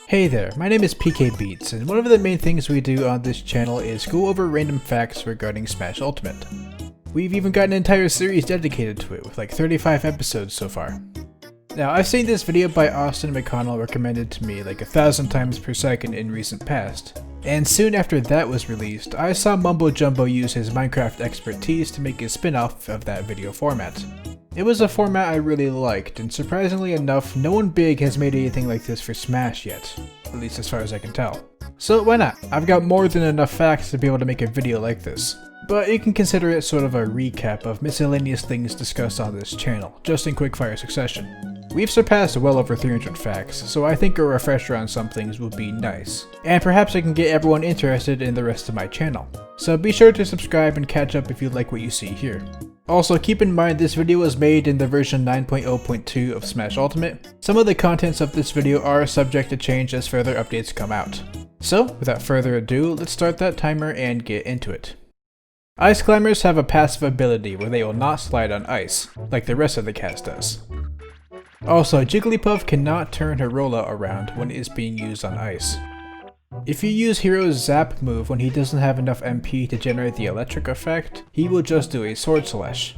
Hey there, my name is PK Beats, and one of the main things we do on this channel is go over random facts regarding Smash Ultimate. We've even got an entire series dedicated to it, with like 35 episodes so far. Now, I've seen this video by Austin McConnell recommended to me like 1,000 times per second in recent past, and soon after that was released, I saw Mumbo Jumbo use his Minecraft expertise to make a spin-off of that video format. It was a format I really liked, and surprisingly enough, no one big has made anything like this for Smash yet, at least as far as I can tell. So why not? I've got more than enough facts to be able to make a video like this. But you can consider it sort of a recap of miscellaneous things discussed on this channel, just in quick-fire succession. We've surpassed well over 300 facts, so I think a refresher on some things would be nice. And perhaps I can get everyone interested in the rest of my channel. So be sure to subscribe and catch up if you like what you see here. Also, keep in mind this video was made in the version 9.0.2 of Smash Ultimate. Some of the contents of this video are subject to change as further updates come out. So, without further ado, let's start that timer and get into it. Ice climbers have a passive ability where they will not slide on ice, like the rest of the cast does. Also, Jigglypuff cannot turn Feurolant around when it is being used on ice. If you use Hero's Zap move when he doesn't have enough MP to generate the electric effect, he will just do a Sword Slash.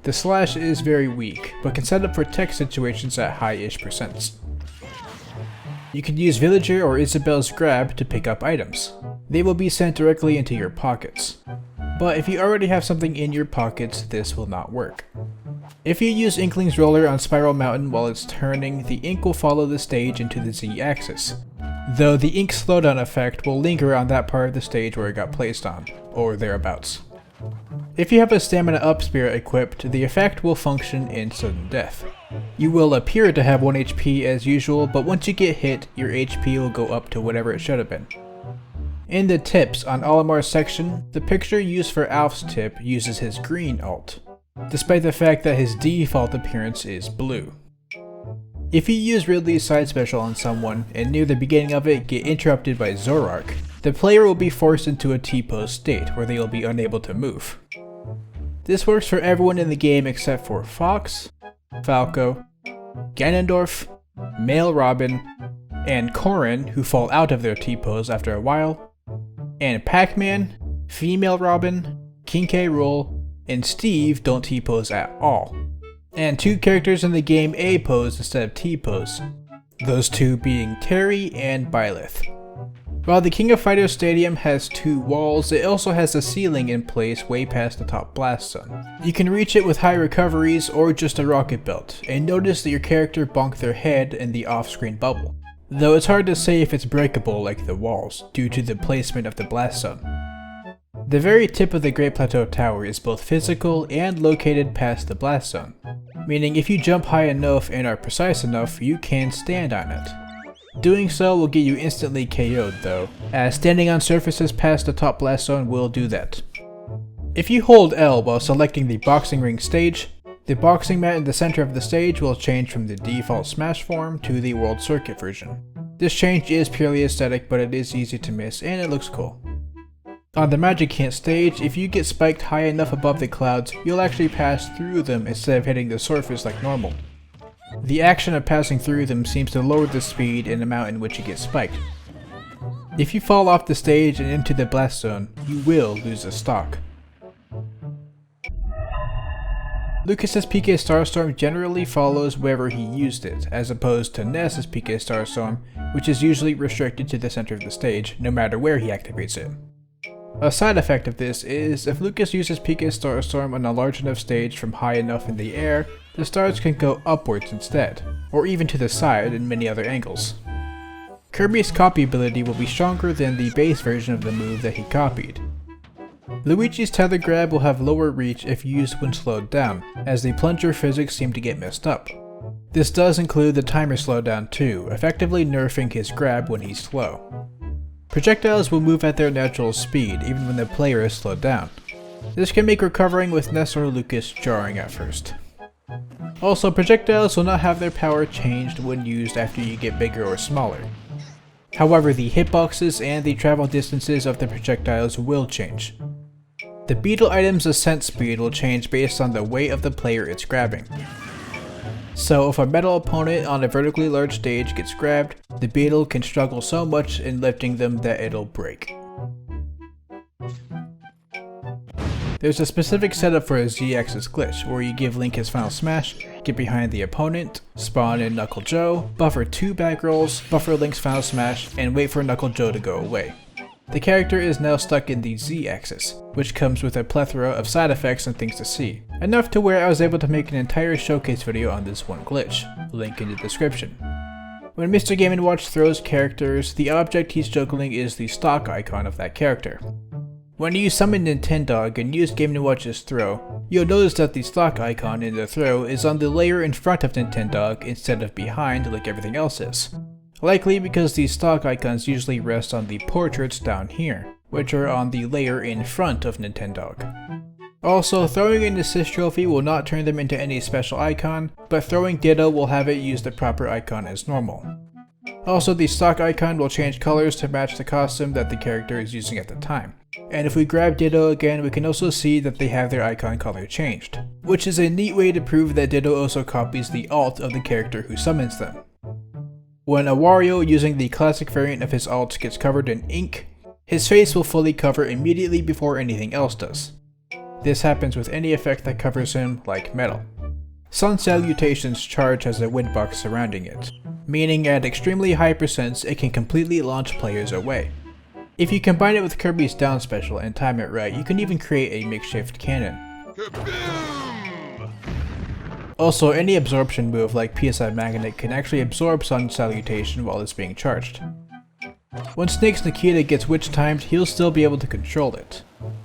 The slash is very weak, but can set up for tech situations at high-ish percents. You can use Villager or Isabelle's Grab to pick up items. They will be sent directly into your pockets. But if you already have something in your pockets, this will not work. If you use Inkling's Roller on Spiral Mountain while it's turning, the ink will follow the stage into the Z-axis. Though the ink slowdown effect will linger on that part of the stage where it got placed on, or thereabouts. If you have a Stamina Up Spirit equipped, the effect will function in sudden death. You will appear to have 1 HP as usual, but once you get hit, your HP will go up to whatever it should have been. In the tips on Olimar's section, the picture used for Alf's tip uses his green ult, despite the fact that his default appearance is blue. If you use Ridley's side special on someone, and near the beginning of it get interrupted by Zoroark, the player will be forced into a T-pose state where they will be unable to move. This works for everyone in the game except for Fox, Falco, Ganondorf, Male Robin, and Corrin, who fall out of their T-pose after a while, and Pac-Man, Female Robin, King K. Rool, and Steve don't T-pose at all. And 2 characters in the game A-pose instead of T-pose, those 2 being Terry and Byleth. While the King of Fighters Stadium has 2 walls, it also has a ceiling in place way past the top blast zone. You can reach it with high recoveries or just a rocket belt, and notice that your character bonked their head in the off-screen bubble. Though it's hard to say if it's breakable like the walls, due to the placement of the blast zone. The very tip of the Great Plateau Tower is both physical and located past the blast zone, meaning if you jump high enough and are precise enough, you can stand on it. Doing so will get you instantly KO'd though, as standing on surfaces past the top blast zone will do that. If you hold L while selecting the boxing ring stage, the boxing mat in the center of the stage will change from the default Smash form to the World Circuit version. This change is purely aesthetic, but it is easy to miss and it looks cool. On the Magic Hint stage, if you get spiked high enough above the clouds, you'll actually pass through them instead of hitting the surface like normal. The action of passing through them seems to lower the speed and amount in which you get spiked. If you fall off the stage and into the blast zone, you will lose a stock. Lucas's PK Starstorm generally follows wherever he used it, as opposed to Ness's PK Starstorm, which is usually restricted to the center of the stage, no matter where he activates it. A side effect of this is, if Lucas uses PK Starstorm on a large enough stage from high enough in the air, the stars can go upwards instead, or even to the side in many other angles. Kirby's copy ability will be stronger than the base version of the move that he copied. Luigi's tether grab will have lower reach if used when slowed down, as the plunger physics seem to get messed up. This does include the timer slowdown too, effectively nerfing his grab when he's slow. Projectiles will move at their natural speed, even when the player is slowed down. This can make recovering with Ness or Lucas jarring at first. Also, projectiles will not have their power changed when used after you get bigger or smaller. However, the hitboxes and the travel distances of the projectiles will change. The beetle item's ascent speed will change based on the weight of the player it's grabbing. So if a metal opponent on a vertically large stage gets grabbed, the beetle can struggle so much in lifting them that it'll break. There's a specific setup for a Z-axis glitch, where you give Link his final smash, get behind the opponent, spawn in Knuckle Joe, buffer 2 back rolls, buffer Link's final smash, and wait for Knuckle Joe to go away. The character is now stuck in the Z-axis, which comes with a plethora of side effects and things to see, enough to where I was able to make an entire showcase video on this one glitch, link in the description. When Mr. Game & Watch throws characters, the object he's juggling is the stock icon of that character. When you summon Nintendog and use Game & Watch's throw, you'll notice that the stock icon in the throw is on the layer in front of Nintendog instead of behind like everything else is. Likely because these stock icons usually rest on the portraits down here, which are on the layer in front of Nintendog. Also, throwing an assist trophy will not turn them into any special icon, but throwing Ditto will have it use the proper icon as normal. Also, the stock icon will change colors to match the costume that the character is using at the time. And if we grab Ditto again, we can also see that they have their icon color changed, which is a neat way to prove that Ditto also copies the alt of the character who summons them. When a Wario using the classic variant of his alt gets covered in ink, his face will fully cover immediately before anything else does. This happens with any effect that covers him, like metal. Sun Salutation's charge has a windbox surrounding it, meaning at extremely high percents it can completely launch players away. If you combine it with Kirby's down special and time it right, you can even create a makeshift cannon. Also, any absorption move like PSI Magnet can actually absorb Sun Salutation while it's being charged. When Snake's Nikita gets witch timed, he'll still be able to control it.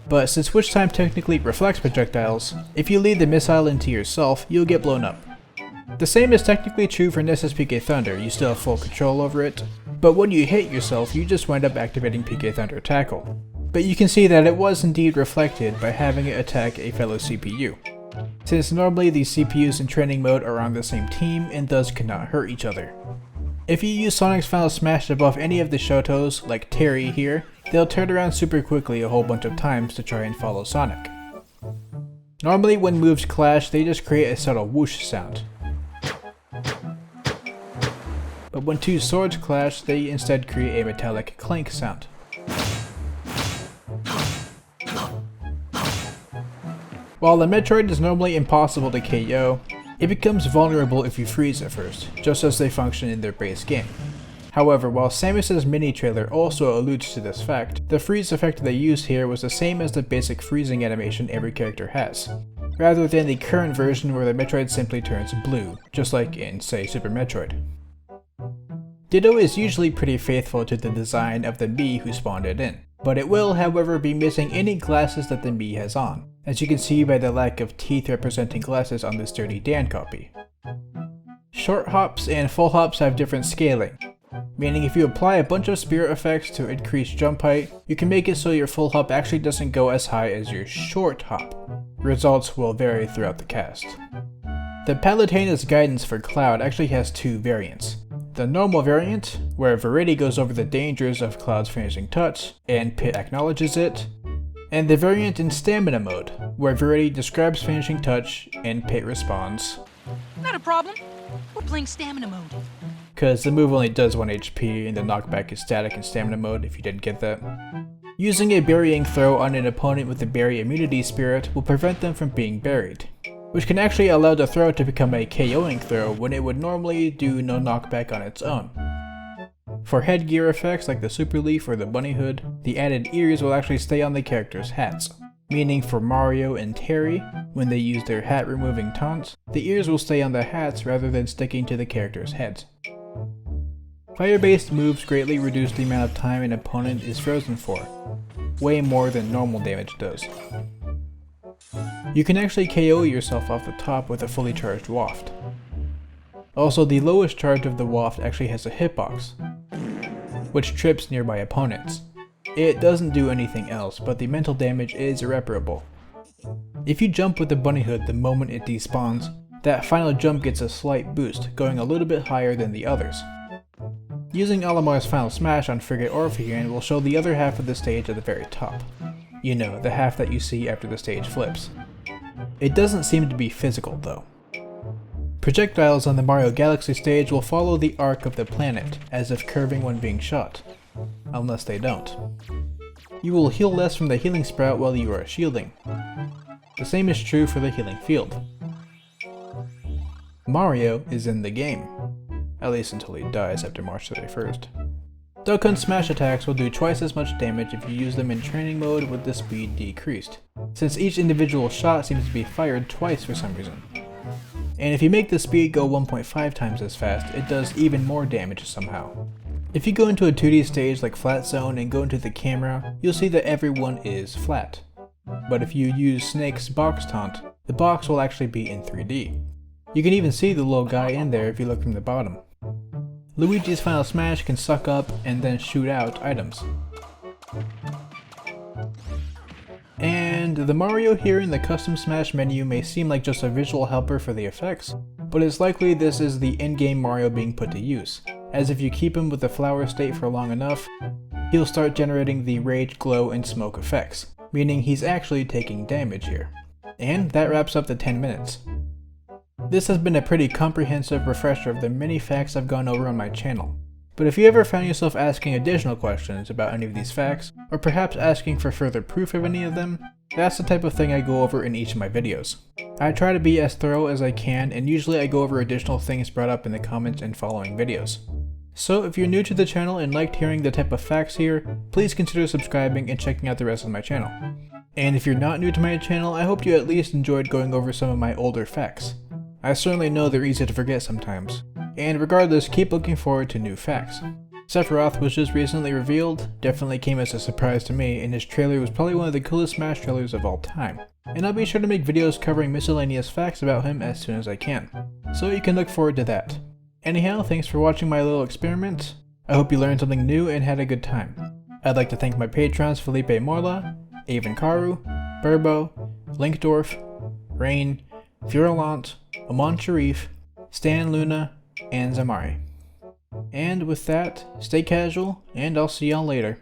But since witch time technically reflects projectiles, if you lead the missile into yourself, you'll get blown up. The same is technically true for Ness's PK Thunder, you still have full control over it, but when you hit yourself, you just wind up activating PK Thunder Tackle. But you can see that it was indeed reflected by having it attack a fellow CPU, since normally the CPUs in training mode are on the same team and thus cannot hurt each other. If you use Sonic's final smash above any of the Shotos, like Terry here, they'll turn around super quickly a whole bunch of times to try and follow Sonic. Normally when moves clash, they just create a subtle whoosh sound. But when two swords clash, they instead create a metallic clank sound. While the Metroid is normally impossible to KO, it becomes vulnerable if you freeze at first, just as they function in their base game. However, while Samus's mini trailer also alludes to this fact, the freeze effect they used here was the same as the basic freezing animation every character has, rather than the current version where the Metroid simply turns blue, just like in, say, Super Metroid. Ditto is usually pretty faithful to the design of the Mii who spawned it in, but it will, however, be missing any glasses that the Mii has on, as you can see by the lack of teeth representing glasses on this Dirty Dan copy. Short hops and full hops have different scaling, meaning if you apply a bunch of spirit effects to increase jump height, you can make it so your full hop actually doesn't go as high as your short hop. Results will vary throughout the cast. The Palutena's guidance for Cloud actually has two variants. The normal variant, where Viridi goes over the dangers of Cloud's finishing touch, and Pit acknowledges it, and the variant in Stamina mode, where Viridi describes finishing touch, and Pit responds, "Not a problem, we're playing Stamina mode." Cause the move only does 1 HP and the knockback is static in Stamina mode if you didn't get that. Using a burying throw on an opponent with the Berry Immunity Spirit will prevent them from being buried, which can actually allow the throw to become a KOing throw when it would normally do no knockback on its own. For headgear effects like the Super Leaf or the Bunny Hood, the added ears will actually stay on the character's hats, meaning for Mario and Terry, when they use their hat removing taunts, the ears will stay on the hats rather than sticking to the character's heads. Fire-based moves greatly reduce the amount of time an opponent is frozen for, way more than normal damage does. You can actually KO yourself off the top with a fully charged waft. Also, the lowest charge of the waft actually has a hitbox, which trips nearby opponents. It doesn't do anything else, but the mental damage is irreparable. If you jump with the Bunny Hood the moment it despawns, that final jump gets a slight boost, going a little bit higher than the others. Using Olamar's final smash on Frigate Orpheon will show the other half of the stage at the very top. You know, the half that you see after the stage flips. It doesn't seem to be physical though. Projectiles on the Mario Galaxy stage will follow the arc of the planet, as if curving when being shot. Unless they don't. You will heal less from the healing sprout while you are shielding. The same is true for the healing field. Mario is in the game. At least until he dies after March 31st. Duck Hunt Smash attacks will do twice as much damage if you use them in training mode with the speed decreased, since each individual shot seems to be fired twice for some reason. And if you make the speed go 1.5 times as fast, it does even more damage somehow. If you go into a 2D stage like Flat Zone and go into the camera, you'll see that everyone is flat. But if you use Snake's box taunt, the box will actually be in 3D. You can even see the little guy in there if you look from the bottom. Luigi's Final Smash can suck up and then shoot out items. And the Mario here in the custom Smash menu may seem like just a visual helper for the effects, but it's likely this is the in-game Mario being put to use, as if you keep him with the flower state for long enough, he'll start generating the rage, glow, and smoke effects, meaning he's actually taking damage here. And that wraps up the 10 minutes. This has been a pretty comprehensive refresher of the many facts I've gone over on my channel. But if you ever found yourself asking additional questions about any of these facts, or perhaps asking for further proof of any of them, that's the type of thing I go over in each of my videos. I try to be as thorough as I can, and usually I go over additional things brought up in the comments and following videos. So if you're new to the channel and liked hearing the type of facts here, please consider subscribing and checking out the rest of my channel. And if you're not new to my channel, I hope you at least enjoyed going over some of my older facts. I certainly know they're easy to forget sometimes. And regardless, keep looking forward to new facts. Sephiroth was just recently revealed, definitely came as a surprise to me, and his trailer was probably one of the coolest Smash trailers of all time. And I'll be sure to make videos covering miscellaneous facts about him as soon as I can. So you can look forward to that. Anyhow, thanks for watching my little experiment. I hope you learned something new and had a good time. I'd like to thank my patrons Felipe Morla, Avenkaru, Burbo, Linkdorf, Raighne, Feurolant, Aman Shareef, Stan LOONA, and Xammary. And with that, stay casual, and I'll see y'all later.